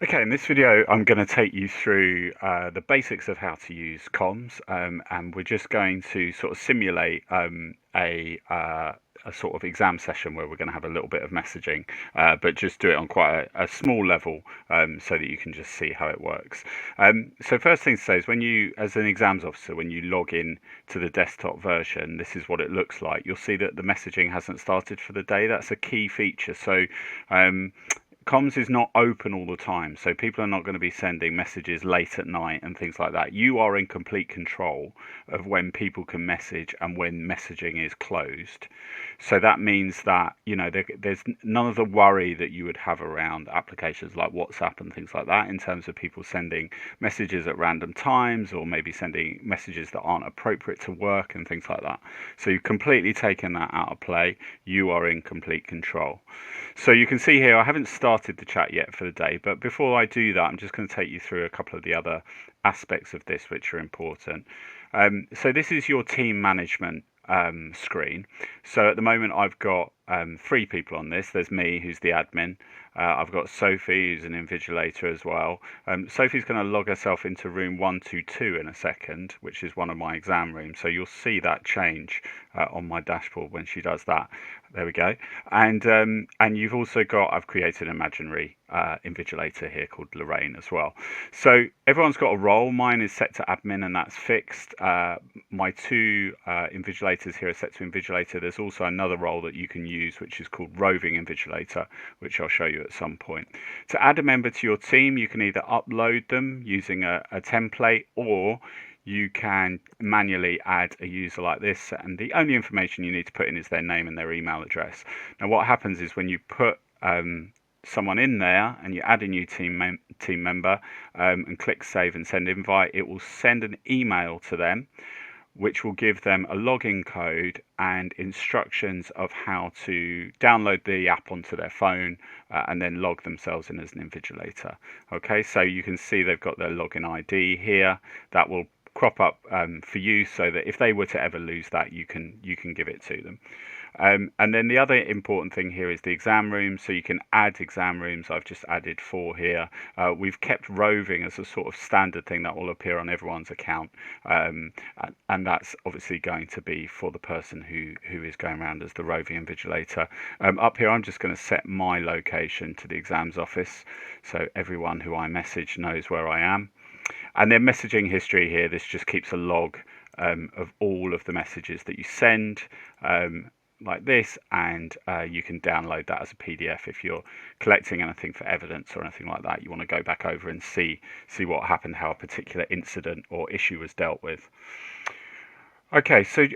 Okay, in this video, I'm going to take you through the basics of how to use comms, and we're just going to sort of simulate a sort of exam session where we're going to have a little bit of messaging, but just do it on quite a small level so that you can just see how it works. So first thing to say is when you, as an exams officer, when you log in to the desktop version, this is what it looks like. You'll see that the messaging hasn't started for the day. That's a key feature. So comms is not open all the time, so people are not going to be sending messages late at night and things like that. You are in complete control of when people can message and when messaging is closed. So that means that, you know, there's none of the worry that you would have around applications like WhatsApp and things like that in terms of people sending messages at random times or maybe sending messages that aren't appropriate to work and things like that. So you've completely taken that out of play. You are in complete control. So you can see here, I haven't started the chat yet for the day, but before I do that, I'm just going to take you through a couple of the other aspects of this which are important. So this is your team management screen. So at the moment I've got 3 people on this. There's me, who's the admin. I've got Sophie, who's an invigilator as well. Sophie's going to log herself into room 122 in a second, which is one of my exam rooms. So you'll see that change on my dashboard when she does that. There we go. And you've also got, I've created an imaginary invigilator here called Lorraine as well. So everyone's got a role. Mine is set to admin and that's fixed. My 2 invigilators here are set to invigilator. There's also another role that you can use which is called roving invigilator, which I'll show you at some point. To add a member to your team, you can either upload them using a template, or you can manually add a user like this, and the only information you need to put in is their name and their email address. Now what happens is when you put someone in there and you add a new team member and click save and send invite, it will send an email to them which will give them a login code and instructions of how to download the app onto their phone and then log themselves in as an invigilator. Okay, so you can see they've got their login ID here. That will crop up for you so that if they were to ever lose that, you can give it to them. And then the other important thing here is the exam rooms. So you can add exam rooms. I've just added 4 here. We've kept roving as a sort of standard thing that will appear on everyone's account. And that's obviously going to be for the person who is going around as the roving invigilator. Up here, I'm just going to set my location to the exams office. So everyone who I message knows where I am. And then messaging history here, this just keeps a log of all of the messages that you send. Like this, and you can download that as a PDF if you're collecting anything for evidence or anything like that. You want to go back over and see what happened, how a particular incident or issue was dealt with. Okay, so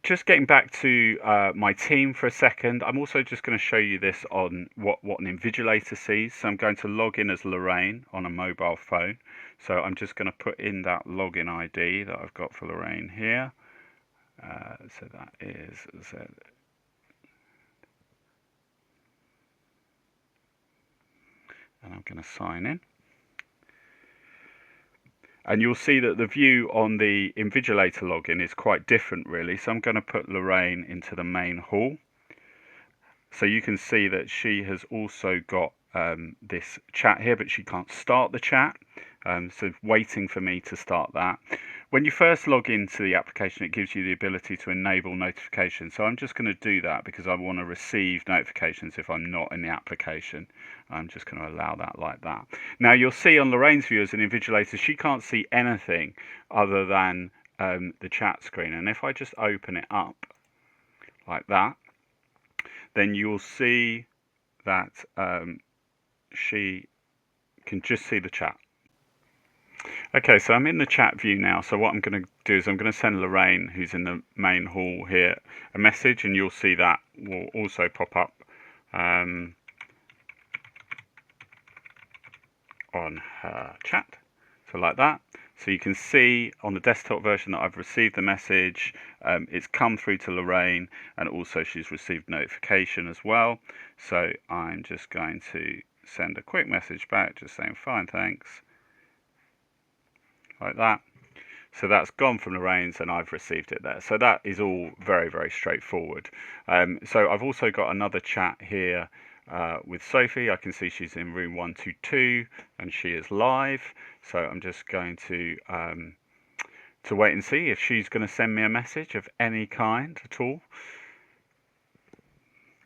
just getting back to my team for a second, I'm also just going to show you this on what an invigilator sees. So I'm going to log in as Lorraine on a mobile phone. So I'm just going to put in that login ID that I've got for Lorraine here. So that is Z. And I'm going to sign in. And you'll see that the view on the invigilator login is quite different really. So I'm going to put Lorraine into the main hall. So you can see that she has also got this chat here, but she can't start the chat. So waiting for me to start that. When you first log into the application, it gives you the ability to enable notifications. So I'm just going to do that because I want to receive notifications if I'm not in the application. I'm just going to allow that like that. Now you'll see on Lorraine's view as an invigilator, she can't see anything other than the chat screen. And if I just open it up like that, then you'll see that she can just see the chat. Okay, so I'm in the chat view now. So what I'm going to do is I'm going to send Lorraine, who's in the main hall here, a message, and you'll see that will also pop up on her chat. So like that. So you can see on the desktop version that I've received the message. It's come through to Lorraine, and also she's received notification as well. So I'm just going to send a quick message back, just saying fine, thanks. Like that. So that's gone from Lorraine's and I've received it there. So that is all very, very straightforward. So I've also got another chat here with Sophie. I can see she's in room 122 and she is live. So I'm just going to wait and see if she's going to send me a message of any kind at all.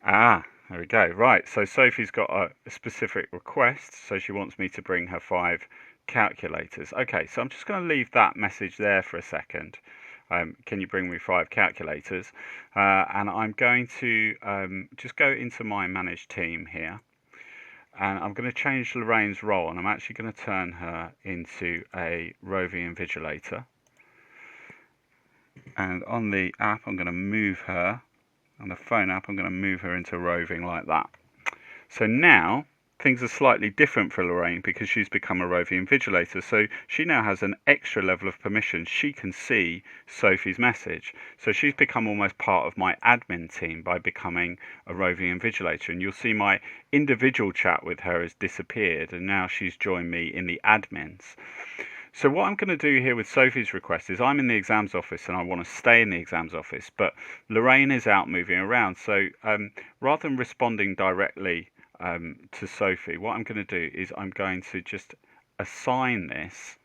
Ah, there we go. Right, so Sophie's got a specific request, so she wants me to bring her 5 calculators. Okay, so I'm just going to leave that message there for a second. Can you bring me 5 calculators? And I'm going to just go into my manage team here, and I'm going to change Lorraine's role, and I'm actually going to turn her into a roving invigilator. And on the app, I'm going to move her. On the phone app, I'm going to move her into roving like that. So now things are slightly different for Lorraine because she's become a roving invigilator. So she now has an extra level of permission. She can see Sophie's message. So she's become almost part of my admin team by becoming a roving invigilator. And you'll see my individual chat with her has disappeared, and now she's joined me in the admins. So what I'm going to do here with Sophie's request is I'm in the exams office and I want to stay in the exams office, but Lorraine is out moving around. So rather than responding directly to Sophie, what I'm going to do is I'm going to just assign this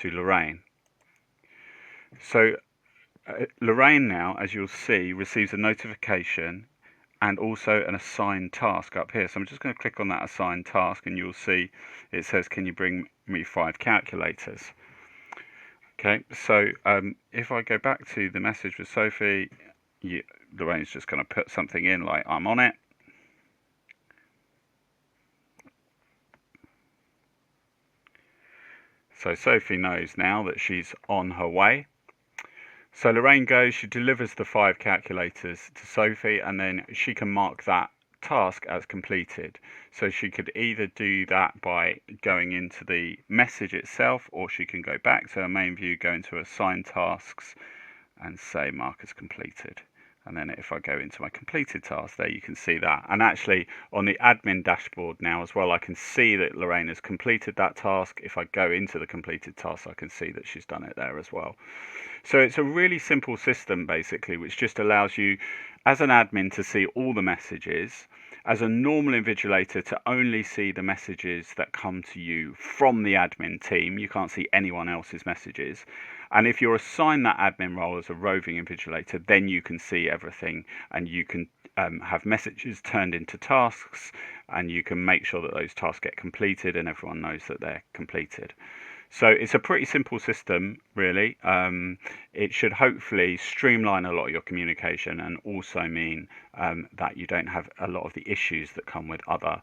to Lorraine. So Lorraine now, as you'll see, receives a notification and also an assigned task up here. So I'm just going to click on that assigned task and you'll see it says, can you bring me 5 calculators? Okay, so if I go back to the message with Sophie, Lorraine's just going to put something in like I'm on it. So Sophie knows now that she's on her way. So Lorraine goes, she delivers the 5 calculators to Sophie, and then she can mark that task as completed. So she could either do that by going into the message itself, or she can go back to her main view, go into assigned tasks and say mark as completed. And then if I go into my completed task, there you can see that. And actually on the admin dashboard now as well, I can see that Lorraine has completed that task. If I go into the completed task, I can see that she's done it there as well. So it's a really simple system basically, which just allows you as an admin to see all the messages, as a normal invigilator to only see the messages that come to you from the admin team. You can't see anyone else's messages. And if you're assigned that admin role as a roving invigilator, then you can see everything, and you can have messages turned into tasks, and you can make sure that those tasks get completed and everyone knows that they're completed. So it's a pretty simple system, really. It should hopefully streamline a lot of your communication and also mean that you don't have a lot of the issues that come with other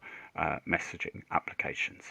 messaging applications.